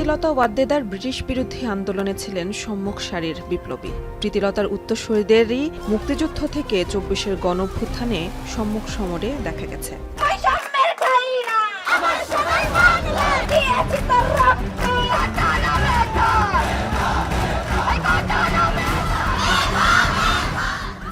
Pritilata Waddedar British বিরোধী আন্দোলনে ছিলেন সম্মুখ সারির বিপ্লবী। প্রীতিলতার উত্তরসূরিদেরই মুক্তিযুদ্ধ থেকে ২৪-এর গণঅভ্যুত্থানে সম্মুখ সমরে দেখা গেছে।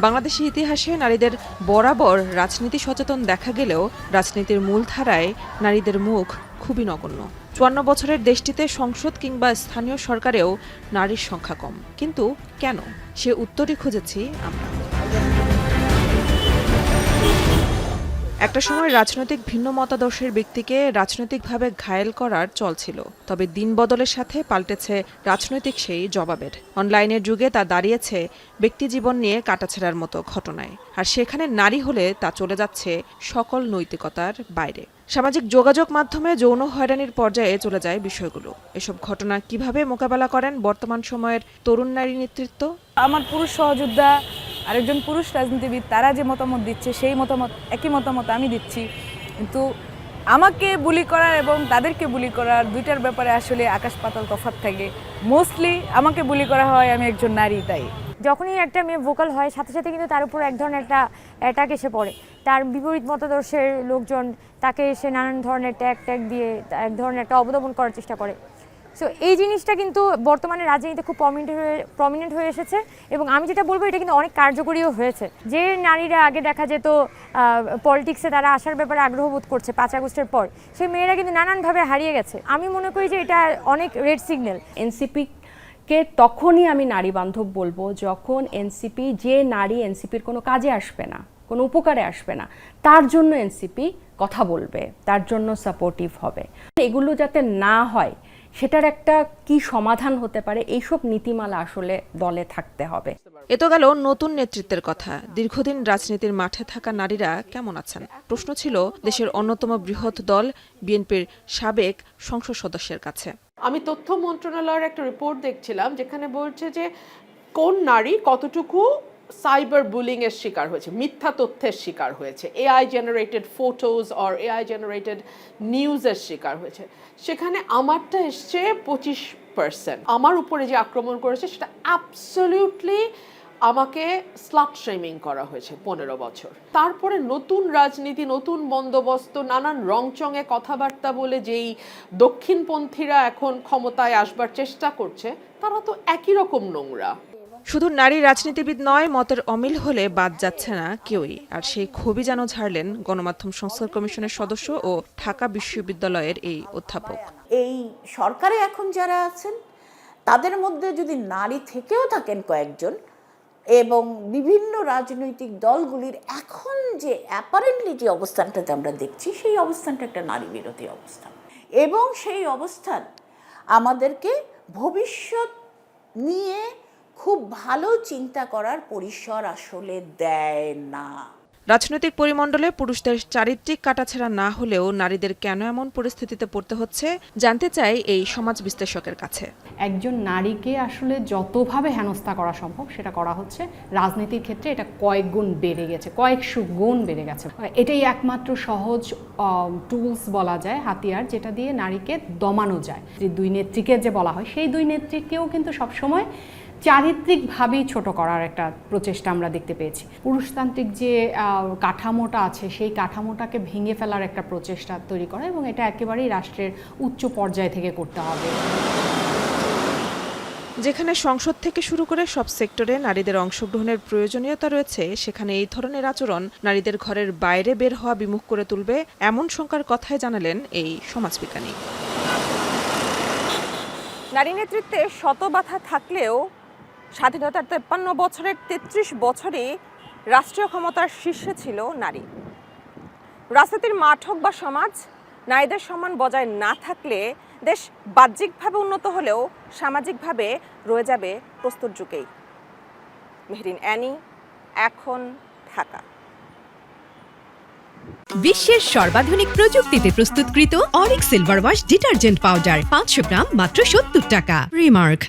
বাংলাদেশের ইতিহাসে নারীদের বরাবর রাজনীতি সচেতন দেখা গেলেও রাজনীতির মূলধারায় নারীদের মুখ খুবই নগণ্য। ৫৪ বছরের দেশটিতে সংসদ কিংবা স্থানীয় সরকারেও নারীর সংখ্যা কম। কিন্তু কেন? সে উত্তরই খুঁজেছি আমরা। একটা সময় রাজনৈতিক ভিন্ন মতাদর্শের ব্যক্তিকে রাজনৈতিকভাবে ঘায়েল করার চল ছিল, তবে দিন বদলের সাথে পাল্টেছে রাজনৈতিক সেই জবাবের। অনলাইনের যুগে তা দাঁড়িয়েছে ব্যক্তিজীবন নিয়ে কাটাছেঁড়ার মতো ঘটনায়, আর সেখানে নারী হলে তা চলে যাচ্ছে সকল নৈতিকতার বাইরে। সামাজিক যোগাযোগ মাধ্যমে যৌন হয়রানির পর্যায়ে চলে যায় বিষয়গুলো। এসব ঘটনা কিভাবে মোকাবেলা করেন বর্তমান সময়ের তরুণ নারী নেতৃত্ব? আমার পুরুষ সহযোদ্ধা আরেকজন পুরুষ রাজনীতিবিদ, তারা যে মতামত দিচ্ছে সেই একই মতামত আমি দিচ্ছি, কিন্তু আমাকে বুলি করার এবং তাদেরকে বুলি করার দুইটার ব্যাপারে আসলে আকাশ পাতাল তফাৎ থাকে। মোস্টলি আমাকে বুলি করা হয়, আমি একজন নারী, তাই যখনই একটা মেয়ে ভোকাল হয় সাথে সাথে কিন্তু তার উপর এক ধরনের একটা অ্যাটাক এসে পড়ে। তার বিপরীত মতাদর্শের লোকজন তাকে এসে নানান ধরনের ট্যাগ দিয়ে এক ধরনের একটা অবদমন করার চেষ্টা করে। সো এই জিনিসটা কিন্তু বর্তমানে রাজনীতিতে খুব প্রমিনেন্ট হয়ে এসেছে, এবং আমি যেটা বলবো এটা কিন্তু অনেক কার্যকরীও হয়েছে। যে নারীরা আগে দেখা যেত পলিটিক্সে তারা আসার ব্যাপারে আগ্রহ বোধ করছে ৫ আগস্টের পর, সেই মেয়েরা কিন্তু নানানভাবে হারিয়ে গেছে। আমি মনে করি যে এটা অনেক রেড সিগন্যাল। এনসিপিকে তখনই আমি নারী বান্ধব বলবো যখন যে নারী এনসিপির কোনো কাজে আসবে না, কোনো উপকারে আসবে না, তার জন্য এনসিপি কথা বলবে, তার জন্য সাপোর্টিভ হবে। এগুলো যাতে না হয় সেটার একটা কি সমাধান হতে পারে, এইসব নীতিমালা আসলে দলে থাকতে হবে। এ তো গেল নতুন নেতৃত্বের কথা। দীর্ঘদিন রাজনীতির মাঠে থাকা নারীরা কেমন আছেন? প্রশ্ন ছিল দেশের অন্যতম বৃহৎ দল বিএনপির সাবেক সংসদ সদস্যের কাছে। আমি তথ্য মন্ত্রণালয়ের একটা রিপোর্ট দেখছিলাম, যেখানে বলছে যে কোন নারী কতটুকু সাইবার বুলিং এর শিকার হয়েছে, মিথ্যা তথ্যের শিকার হয়েছে, AI generated photos or AI generated নিউজের শিকার হয়েছে। সেখানে আমারটা এসছে 25%। আমার উপরে যে আক্রমণ করেছে সেটা অ্যাবসলিউটলি আমাকে স্লাট শেমিং করা হয়েছে 15 বছর। তারপরে নতুন রাজনীতি, নতুন বন্দোবস্ত, নানান রংচঙে কথাবার্তা বলে যেই দক্ষিণপন্থীরা এখন ক্ষমতায় আসবার চেষ্টা করছে, তারা তো একই রকম নোংরা। শুধু নারী রাজনীতিবিদ নয়, মতের অমিল হলে বাদ যাচ্ছে না কেউই। আর সেই ক্ষোভই যেন ঝাড়লেন গণমাধ্যম সংস্কার কমিশনের সদস্য ও ঢাকা বিশ্ববিদ্যালয়ের এই অধ্যাপক। এই সরকারে এখন যারা আছেন তাদের মধ্যে যদি নারী থেকেও থাকেন কয়েকজন, এবং বিভিন্ন রাজনৈতিক দলগুলির এখন যে অ্যাপারেন্টলি যে অবস্থানটাতে আমরা দেখছি, সেই অবস্থানটা একটা নারী বিরোধী অবস্থান, এবং সেই অবস্থান আমাদেরকে ভবিষ্যৎ নিয়ে খুব ভালো চিন্তা করার পরিসর আসলে দেয় না। রাজনৈতিক পরিমণ্ডলে পুরুষদের চারিত্রিক কাটাছেঁড়া না হলেও নারীদের কেন এমন পরিস্থিতিতে পড়তে হচ্ছে জানতে চাই এই সমাজ বিশ্লেষকের কাছে। একজন নারীকে আসলে যতভাবে হেনস্থা করা সম্ভব সেটা করা হচ্ছে। রাজনীতির ক্ষেত্রে এটা কয়েক গুণ বেড়ে গেছে, কয়েকশো গুণ বেড়ে গেছে। এটাই একমাত্র সহজ টুলস বলা যায়, হাতিয়ার, যেটা দিয়ে নারীকে দমানো যায়। যে দুই নেত্রীকে যে বলা হয়, সেই দুই নেত্রীকেও কিন্তু সবসময় চারিত্রিকভাবেই ছোট করার একটা প্রচেষ্টা আমরা দেখতে পেয়েছি। পুরুষতান্ত্রিক যে কাঠামোটা আছে সেই কাঠামোটাকে ভেঙে ফেলার একটা প্রচেষ্টা তৈরি করা, এবং এটা একেবারেই রাষ্ট্রের উচ্চ পর্যায় থেকে করতে হবে। যেখানে সংসদ থেকে শুরু করে সব সেক্টরে নারীদের অংশগ্রহণের প্রয়োজনীয়তা রয়েছে, সেখানে এই ধরনের আচরণ নারীদের ঘরের বাইরে বের হওয়া বিমুখ করে তুলবে, এমন শঙ্কার কথাই জানালেন এই সমাজবিজ্ঞানী। নারী নেতৃত্বে শত বাধা থাকলেও স্বাধীনতার 53 বছরের 33 বছরে রাষ্ট্রীয় ক্ষমতার শীর্ষে ছিল নারী। রাজনীতির মাঠ হোক বা সমাজ, নারীদের সম্মান বজায় না থাকলে দেশ বাহ্যিকভাবে উন্নত হলেও সামাজিকভাবে রয়ে যাবে প্রস্তর যুগেই। মেহরিন অ্যানি, এখন, ঢাকা। বিশ্বের সর্বাধুনিক প্রযুক্তিতে প্রস্তুতকৃত Arik silver wash detergent powder 500 গ্রাম মাত্র 70 টাকা। রিমার্ক।